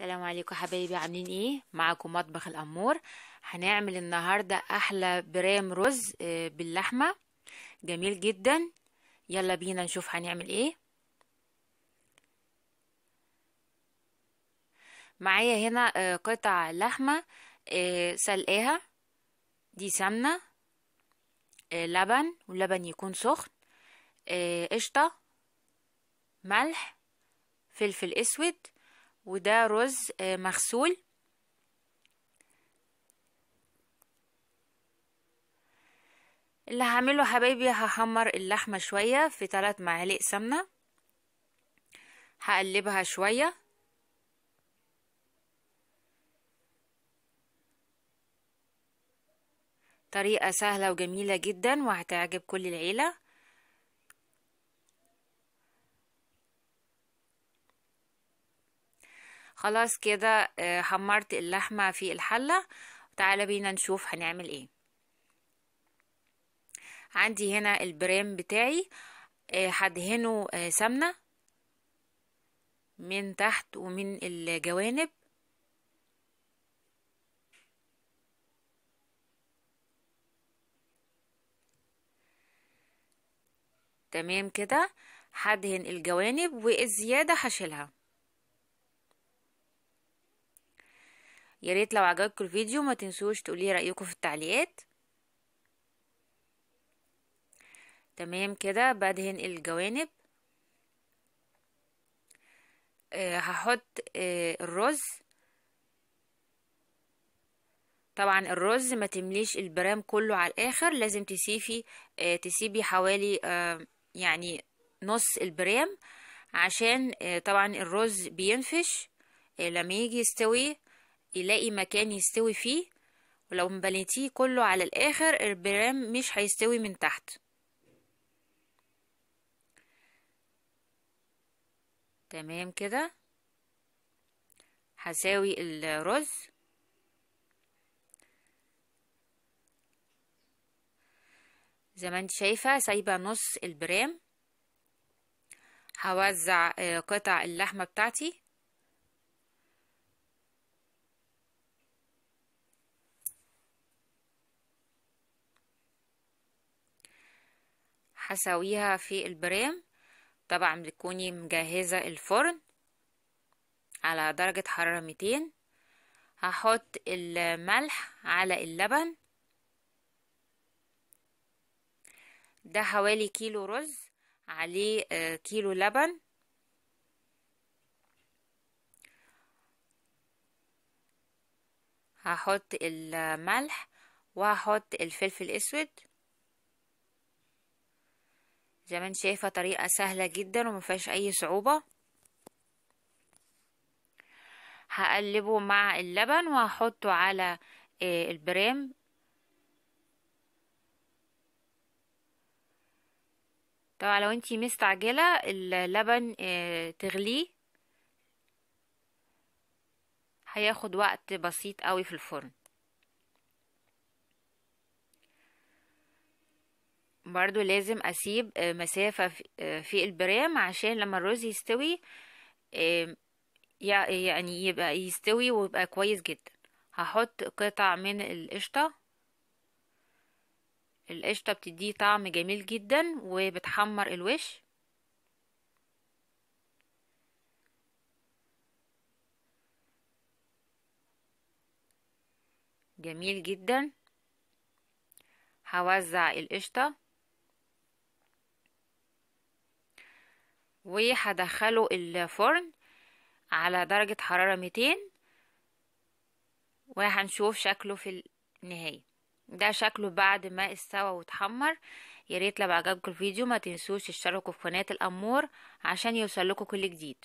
السلام عليكم حبايبي، عاملين ايه؟ معاكم مطبخ الأمور. هنعمل النهاردة احلى برام رز باللحمة، جميل جدا. يلا بينا نشوف هنعمل ايه. معايا هنا قطع لحمة سلقاها، دي سمنة، لبن، واللبن يكون سخن، قشطة، ملح، فلفل اسود، وده رز مغسول. اللي هعمله حبايبي، هحمر اللحمة شوية في 3 معالق سمنة، هقلبها شوية. طريقة سهلة وجميلة جدا وهتعجب كل العيلة. خلاص كده حمرت اللحمة في الحلة. تعالى بينا نشوف هنعمل ايه. عندي هنا البرام بتاعي، هدهنه سمنة من تحت ومن الجوانب. تمام كده، هدهن الجوانب والزيادة هشيلها. يا ريت لو عجبكم الفيديو ما تنسوش تقولي رأيكم في التعليقات. تمام كده، بدهن الجوانب. هحط الرز. طبعا الرز ما تمليش البرام كله على الاخر، لازم تسيبي حوالي يعني نص البرام، عشان طبعا الرز بينفش لما يجي يستوي يلاقي مكان يستوي فيه، ولو مبلتيه كله على الاخر البرام مش هيستوي من تحت. تمام كده، هساوي الرز. زي ما انت شايفة سايبة نص البرام. هوزع قطع اللحمة بتاعتي. هسويها في البرام. طبعا بتكوني مجهزة الفرن على درجة حرارة 200. هحط الملح على اللبن. ده حوالي كيلو رز عليه كيلو لبن. هحط الملح وهحط الفلفل الاسود. زي ما انت شايفة طريقة سهلة جدا ومفيهاش اي صعوبة. هقلبه مع اللبن وهحطه على البرام. طبعا لو انتي مستعجلة اللبن تغليه، هياخد وقت بسيط قوي في الفرن. برضو لازم اسيب مسافة في البرام عشان لما الرز يستوي يعني يبقى يستوي ويبقى كويس جدا. هحط قطع من القشطة. القشطة بتديه طعم جميل جدا وبتحمر الوش. جميل جدا. هوزع القشطة وهدخله الفرن على درجة حرارة 200، وهنشوف شكله في النهاية. ده شكله بعد ما استوى واتحمر. يا ريت لو عجبكم الفيديو ما تنسوش تشتركوا في قناة الأمور عشان يوصلكوا كل جديد.